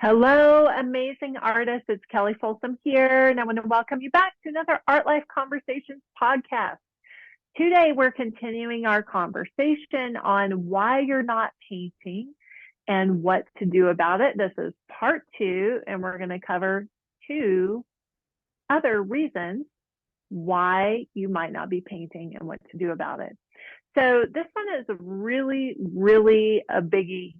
Hello, amazing artists. It's Kelly Folsom here, and I want to welcome you back to another Art Life Conversations podcast. Today, we're continuing our conversation on why you're not painting and what to do about it. This is part two, and we're going to cover two other reasons why you might not be painting and what to do about it. So, this one is really a biggie.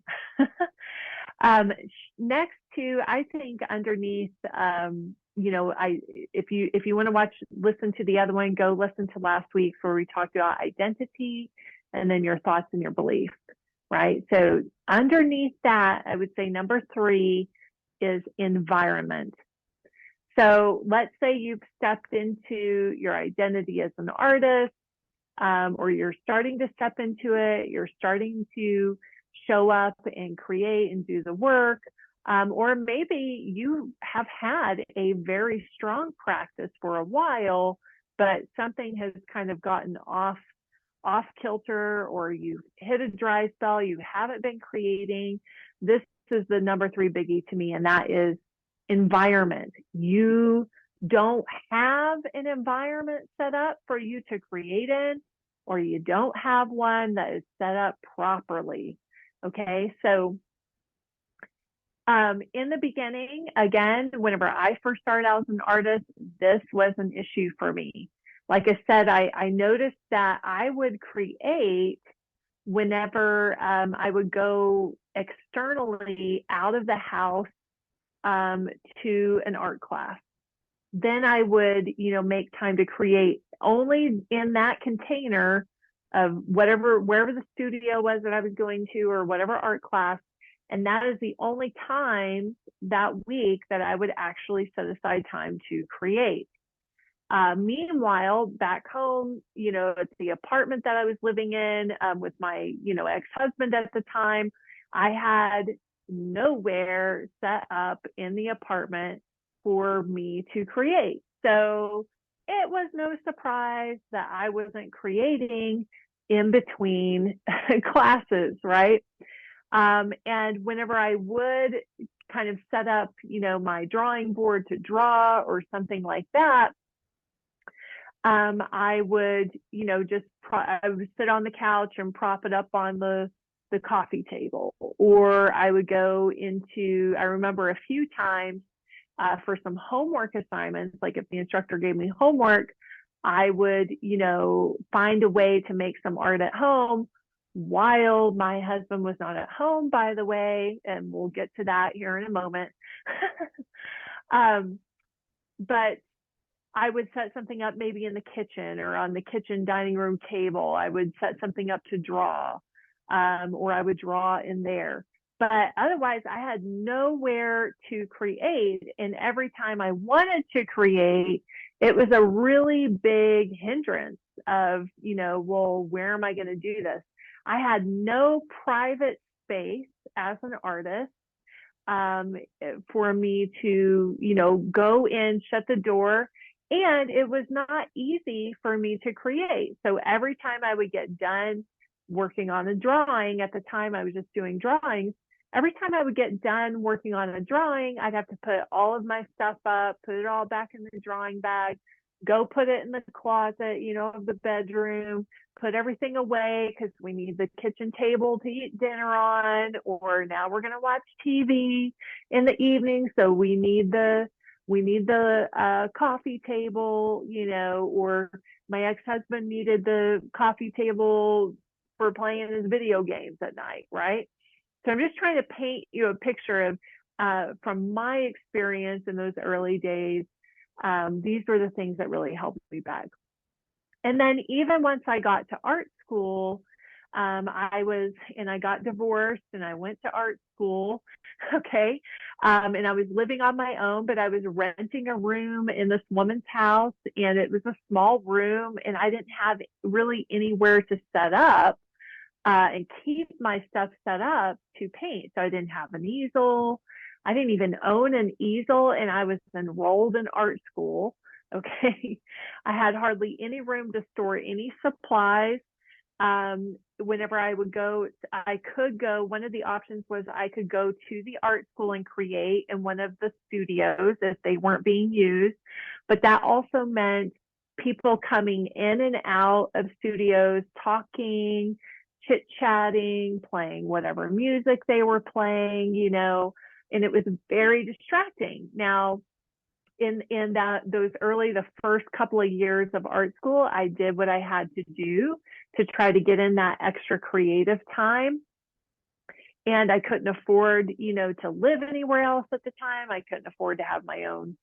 Um, Next to, I think underneath, if you want to listen to the other one, go listen to last week's where we talked about identity and then your thoughts and your beliefs, right? So underneath that, I would say number three is environment. So let's say you've stepped into your identity as an artist, or you're starting to step into it, you're starting to show up and create and do the work. Or maybe you have had a very strong practice for a while, but something has kind of gotten off kilter, or you've hit a dry spell, you haven't been creating. This is the number three biggie to me, and that is environment. You don't have an environment set up for you to create in, or you don't have one that is set up properly. Okay, so in the beginning, again, whenever I first started out as an artist, this was an issue for me. Like I said, I noticed that I would create whenever I would go externally out of the house to an art class. Then I would, make time to create only in that container of wherever the studio was that I was going to, or whatever art class. And that is the only time that week that I would actually set aside time to create. Meanwhile, back home, at the apartment that I was living in with my, ex-husband at the time, I had nowhere set up in the apartment for me to create. So it was no surprise that I wasn't creating in between classes, right? And whenever I would kind of set up, my drawing board to draw or something like that, I would, I would sit on the couch and prop it up on the coffee table, or I would go into. I remember a few times for some homework assignments, like if the instructor gave me homework, I would, find a way to make some art at home while my husband was not at home, by the way, and we'll get to that here in a moment. But I would set something up maybe in the kitchen or on the kitchen dining room table. I would set something up to draw, or I would draw in there. But otherwise, I had nowhere to create. And every time I wanted to create, it was a really big hindrance of, well, where am I going to do this? I had no private space as an artist for me to, go in, shut the door. And it was not easy for me to create. So every time I would get done working on a drawing, at the time I was just doing drawings, every time I would get done working on a drawing, I'd have to put all of my stuff up, put it all back in the drawing bag, go put it in the closet, of the bedroom, put everything away because we need the kitchen table to eat dinner on, or now we're going to watch TV in the evening. So we need the coffee table, or my ex-husband needed the coffee table for playing his video games at night, right? So I'm just trying to paint you a picture of, from my experience in those early days, these were the things that really helped me back. And then even once I got to art school, I got divorced and I went to art school. Okay. And I was living on my own, but I was renting a room in this woman's house, and it was a small room, and I didn't have really anywhere to set up and keep my stuff set up to paint. So I didn't have an easel. I didn't even own an easel, and I was enrolled in art school. Okay. I had hardly any room to store any supplies. Whenever I would go, I could go, one of the options was I could go to the art school and create in one of the studios if they weren't being used. But that also meant people coming in and out of studios, talking, chit chatting, playing whatever music they were playing, and it was very distracting. Now, in those the first couple of years of art school, I did what I had to do to try to get in that extra creative time. And I couldn't afford, to live anywhere else at the time. I couldn't afford to have my own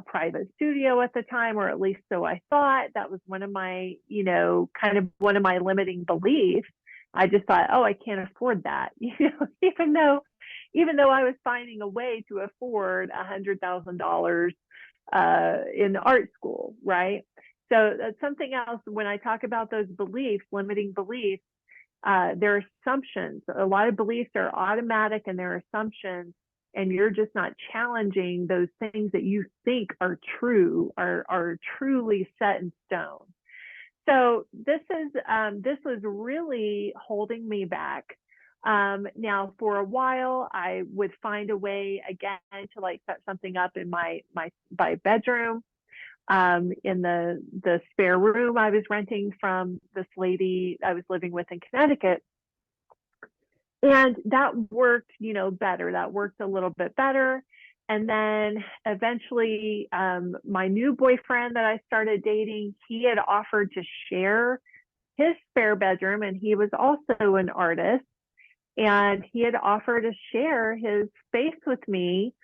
private studio at the time, or at least so I thought. That was one of my, kind of one of my limiting beliefs. I just thought, oh, I can't afford that, even though I was finding a way to afford $100,000 in art school, right? So that's something else. When I talk about those beliefs, limiting beliefs, they're assumptions. A lot of beliefs are automatic and they're assumptions, and you're just not challenging those things that you think are true, are truly set in stone. So this was really holding me back. Now, for a while, I would find a way again to like set something up in my bedroom, in the spare room I was renting from this lady I was living with in Connecticut. And that worked, better. That worked a little bit better. And then eventually, my new boyfriend that I started dating, he had offered to share his spare bedroom, and he was also an artist. And he had offered to share his space with me.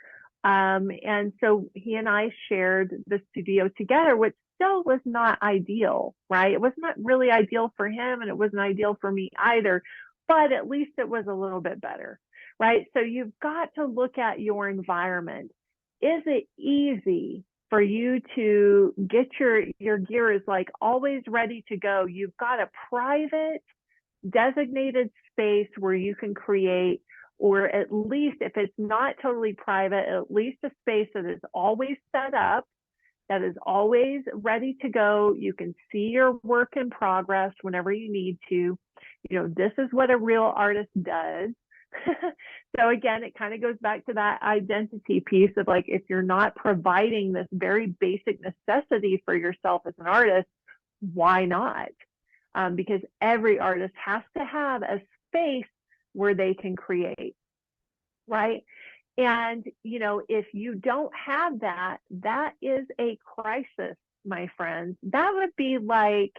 And so he and I shared the studio together, which still was not ideal, right? It was not really ideal for him, and it wasn't ideal for me either, but at least it was a little bit better, right? So you've got to look at your environment. Is it easy for you to get your gears like always ready to go? You've got a private designated space where you can create, or at least if it's not totally private, at least a space that is always set up, that is always ready to go. You can see your work in progress whenever you need to. This is what a real artist does. So again, it kind of goes back to that identity piece of like, if you're not providing this very basic necessity for yourself as an artist, why not? Because every artist has to have a space where they can create, right? And, if you don't have that, that is a crisis, my friends. That would be like,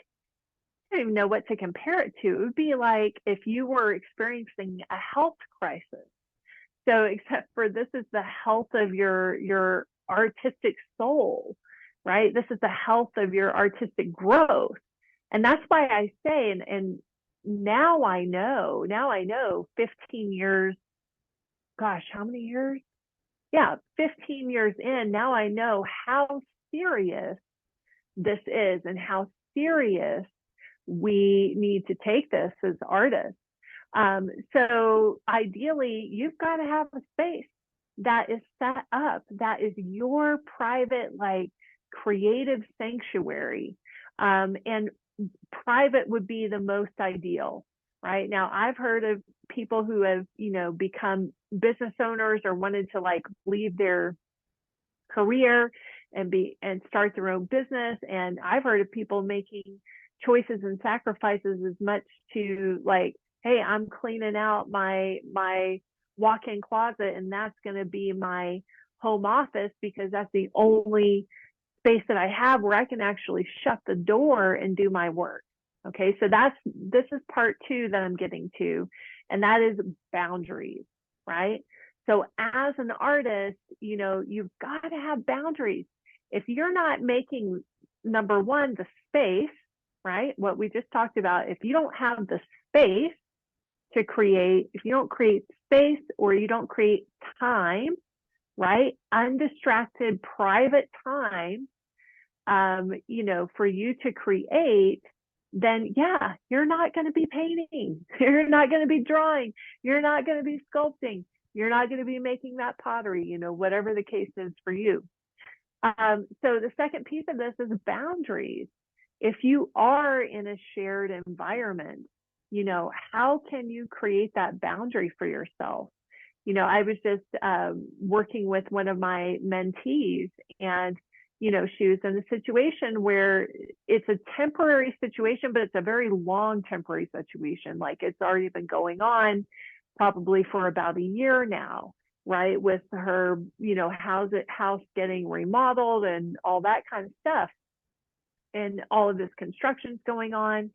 I don't even know what to compare it to. It would be like if you were experiencing a health crisis. So, except for this is the health of your artistic soul, right? This is the health of your artistic growth. And that's why I say, and now I know 15 years, gosh, how many years? Yeah, 15 years in, now I know how serious this is and how serious we need to take this as artists. So ideally, you've got to have a space that is set up, that is your private, like, creative sanctuary. And private would be the most ideal, right? Now, I've heard of people who have, become business owners or wanted to like leave their career and start their own business. And I've heard of people making choices and sacrifices as much to like, hey, I'm cleaning out my walk-in closet, and that's going to be my home office because that's the only space that I have where I can actually shut the door and do my work. Okay, so this is part two that I'm getting to, and that is boundaries, right? So as an artist, you've got to have boundaries. If you're not making, number one, the space, right? What we just talked about, if you don't have the space to create, if you don't create space or you don't create time, right? Undistracted, private time, for you to create, then yeah, you're not going to be painting. You're not going to be drawing. You're not going to be sculpting. You're not going to be making that pottery, whatever the case is for you. So the second piece of this is boundaries. if you are in a shared environment, how can you create that boundary for yourself? I was just working with one of my mentees, and she was in a situation where it's a temporary situation, but it's a very long temporary situation. Like, it's already been going on probably for about a year now, right? With her, house getting remodeled and all that kind of stuff, and all of this construction's going on.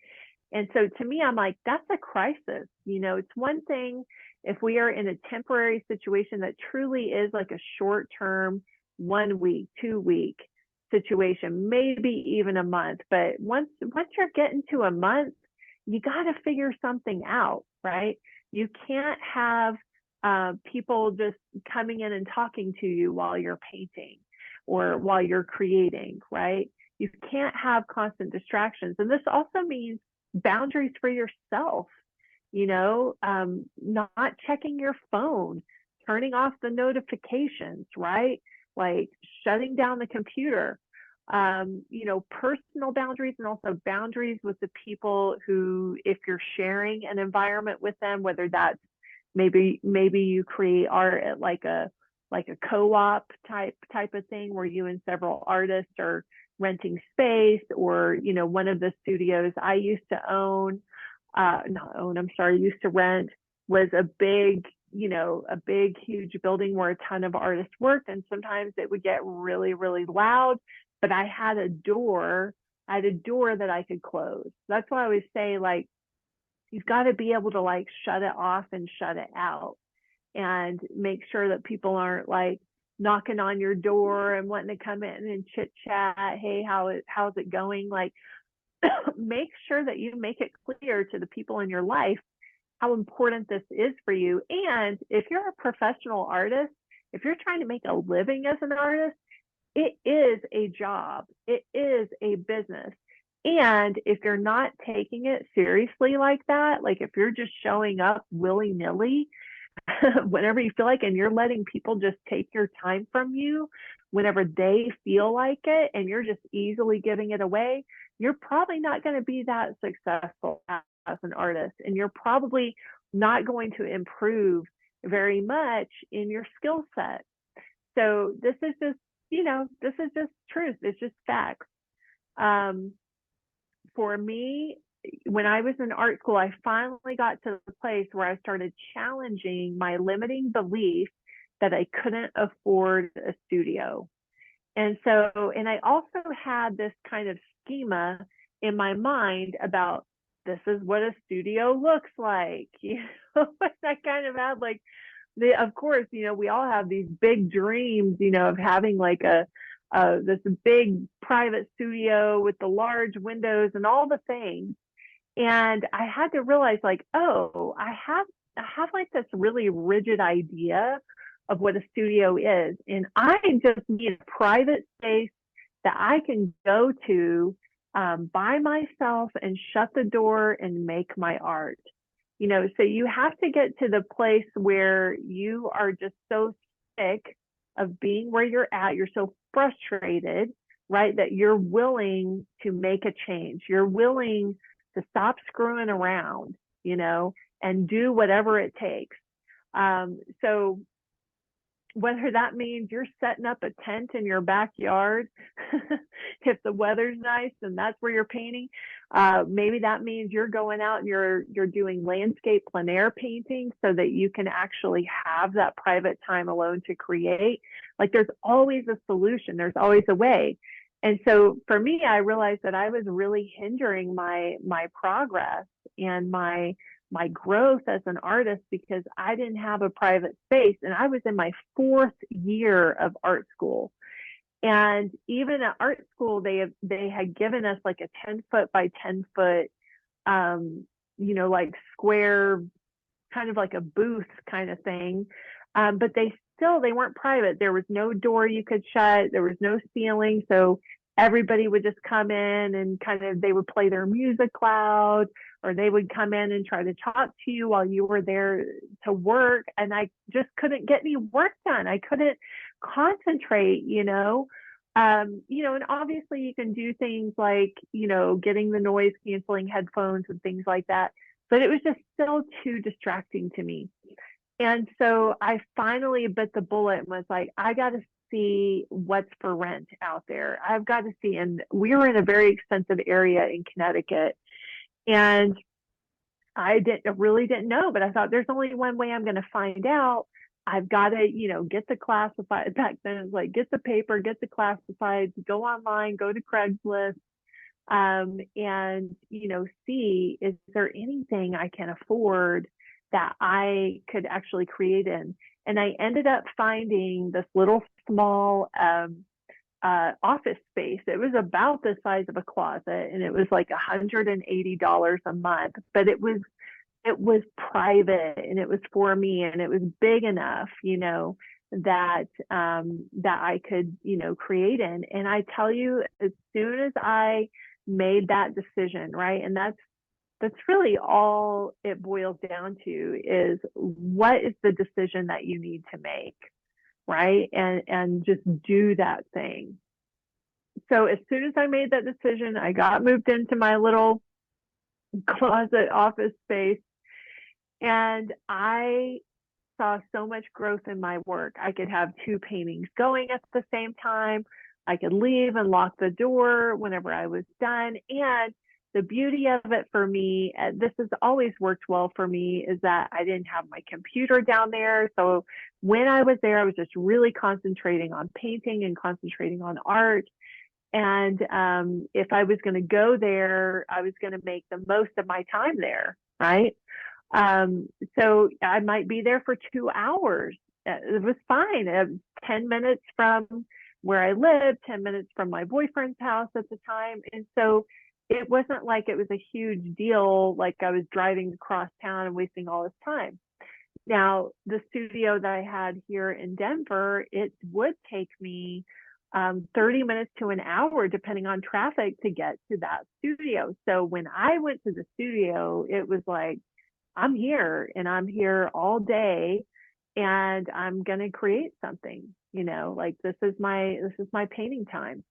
And so to me, I'm like, that's a crisis. It's one thing if we are in a temporary situation that truly is like a short term, 1 week, 2 week situation, maybe even a month. But once you're getting to a month, you got to figure something out, right? You can't have people just coming in and talking to you while you're painting or while you're creating, right? You can't have constant distractions. And this also means boundaries for yourself, not checking your phone, turning off the notifications, right? Like shutting down the computer, personal boundaries, and also boundaries with the people who, if you're sharing an environment with them, whether that's maybe you create art at like a co-op type of thing where you and several artists are renting space, or one of the studios I used to used to rent was a big huge building where a ton of artists worked, and sometimes it would get really, really loud, but I had a door that I could close. That's why I always say, like, you've got to be able to like shut it off and shut it out, and make sure that people aren't like knocking on your door and wanting to come in and chit chat. Hey, how's it going? Like, make sure that you make it clear to the people in your life how important this is for you. And if you're a professional artist, if you're trying to make a living as an artist, it is a job. It is a business. And if you're not taking it seriously like that, like if you're just showing up willy-nilly whenever you feel like, and you're letting people just take your time from you whenever they feel like it, and you're just easily giving it away, you're probably not going to be that successful as an artist, and you're probably not going to improve very much in your skill set. So this is just, this is just truth. It's just facts. For me, when I was in art school, I finally got to the place where I started challenging my limiting belief that I couldn't afford a studio. And I also had this kind of schema in my mind about, this is what a studio looks like. I kind of had like, of course, we all have these big dreams, of having like this big private studio with the large windows and all the things. And I had to realize, like, oh, I have like this really rigid idea of what a studio is, and I just need a private space that I can go to by myself and shut the door and make my art. So you have to get to the place where you are just so sick of being where you're at, you're so frustrated, right, that you're willing to make a change. You're willing to stop screwing around, and do whatever it takes. So whether that means you're setting up a tent in your backyard, if the weather's nice and that's where you're painting, maybe that means you're going out and you're doing landscape plein air painting so that you can actually have that private time alone to create. Like, there's always a solution. There's always a way. And so for me, I realized that I was really hindering my progress and my growth as an artist because I didn't have a private space. And I was in my 4th year of art school. And even at art school, they had given us like a 10-foot by 10-foot, like square, kind of like a booth kind of thing. But they weren't private. There was no door you could shut. There was no ceiling. So everybody would just come in and they would play their music loud, or they would come in and try to talk to you while you were there to work. And I just couldn't get any work done. I couldn't concentrate, And obviously you can do things like, getting the noise canceling headphones and things like that, but it was just still too distracting to me. And so I finally bit the bullet and was like, I got to see what's for rent out there. I've got to see. And we were in a very expensive area in Connecticut. And really didn't know, but I thought there's only one way I'm going to find out. I've got to, get the classified. Back then, it's like get the paper, get the classifieds, go online, go to Craigslist, and see, is there anything I can afford that I could actually create in. And I ended up finding this little small office space. It was about the size of a closet, and it was like $180 a month, but it was private, and it was for me, and it was big enough, that I could, create in. And I tell you, as soon as I made that decision, right, and that's really all it boils down to, is what is the decision that you need to make, right? And just do that thing. So as soon as I made that decision, I got moved into my little closet office space, and I saw so much growth in my work. I could have two paintings going at the same time. I could leave and lock the door whenever I was done. And the beauty of it for me, this has always worked well for me, is that I didn't have my computer down there. So when I was there, I was just really concentrating on painting and concentrating on art. And if I was going to go there, I was going to make the most of my time there, right? Um, so I might be there for 2 hours. It was fine. 10 minutes from where I lived, 10 minutes from my boyfriend's house at the time. And so it wasn't like it was a huge deal, like I was driving across town and wasting all this time. Now, the studio that I had here in Denver, it would take me 30 minutes to an hour, depending on traffic, to get to that studio. So when I went to the studio, it was like, I'm here, and I'm here all day, and I'm going to create something, like this is my painting time.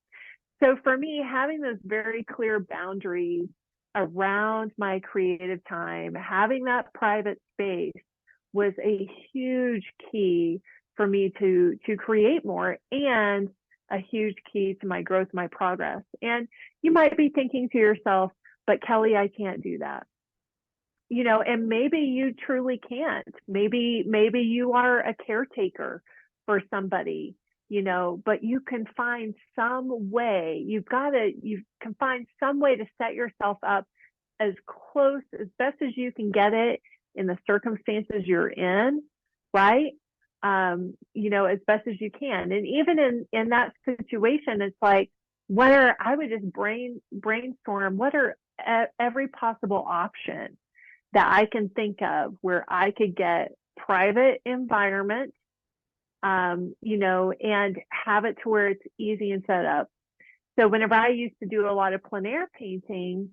So for me, having those very clear boundaries around my creative time, having that private space, was a huge key for me to create more, and a huge key to my growth, my progress. And you might be thinking to yourself, but Kelly, I can't do that. And maybe you truly can't. Maybe you are a caretaker for somebody, but you can find some way. You can find some way to set yourself up as close, as best as you can get it in the circumstances you're in, right? As best as you can. And even in that situation, it's like, I would just brainstorm, what are every possible option that I can think of where I could get private environment, and have it to where it's easy and set up. So whenever I used to do a lot of plein air painting,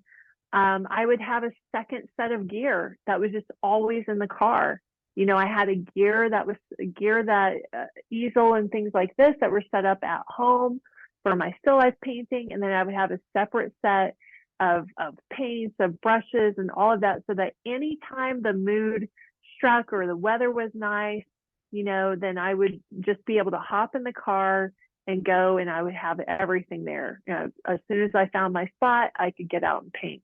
I would have a second set of gear that was just always in the car. I had a gear that easel and things like this that were set up at home for my still life painting. And then I would have a separate set of paints, of brushes, and all of that, so that anytime the mood struck or the weather was nice, then I would just be able to hop in the car and go, and I would have everything there. As soon as I found my spot, I could get out and paint.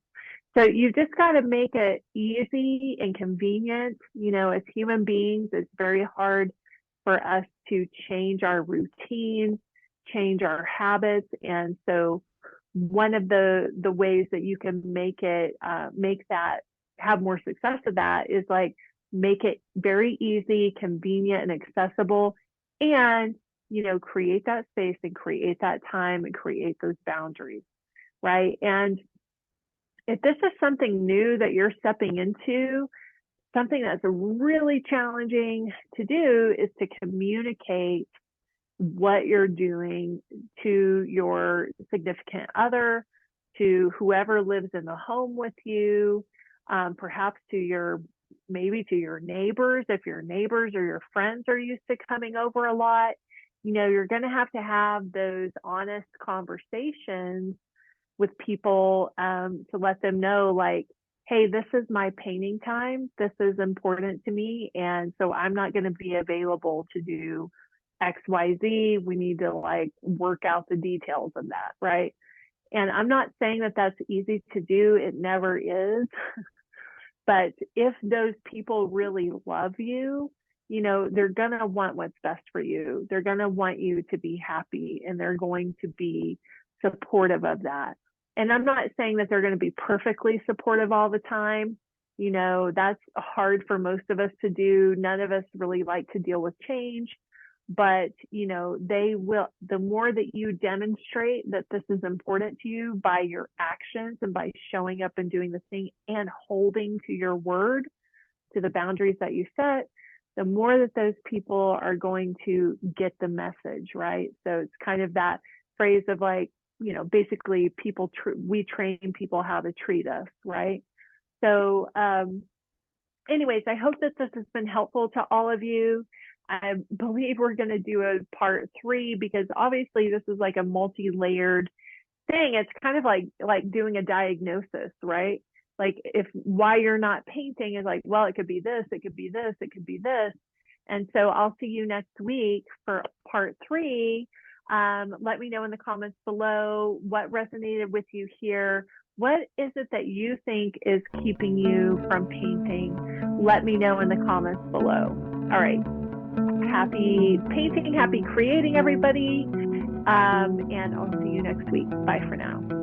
So you just got to make it easy and convenient. As human beings, it's very hard for us to change our routines, change our habits. And so one of the ways that you can make that, have more success of that, is like, make it very easy, convenient, and accessible, and create that space and create that time and create those boundaries, right? And if this is something new that you're stepping into, something that's really challenging to do is to communicate what you're doing to your significant other, to whoever lives in the home with you, perhaps maybe to your neighbors, if your neighbors or your friends are used to coming over a lot. you're going to have those honest conversations with people, to let them know, like, hey, this is my painting time. This is important to me. And so I'm not going to be available to do XYZ. We need to like work out the details of that. Right. And I'm not saying that that's easy to do. It never is. But if those people really love you, they're going to want what's best for you. They're going to want you to be happy, and they're going to be supportive of that. And I'm not saying that they're going to be perfectly supportive all the time. That's hard for most of us to do. None of us really like to deal with change, but they will. The more that you demonstrate that this is important to you by your actions and by showing up and doing the thing and holding to your word, to the boundaries that you set, the more that those people are going to get the message, right? So it's kind of that phrase of like, basically we train people how to treat us, right? So anyways, I hope that this has been helpful to all of you. I believe we're going to do a part 3, because obviously this is like a multi-layered thing. It's kind of like doing a diagnosis, right? Like, if why you're not painting is like, well, it could be this, it could be this, it could be this. And so I'll see you next week for part 3. Let me know in the comments below what resonated with you here. What is it that you think is keeping you from painting? Let me know in the comments below. All right. Happy painting, happy creating, everybody. And I'll see you next week. Bye for now.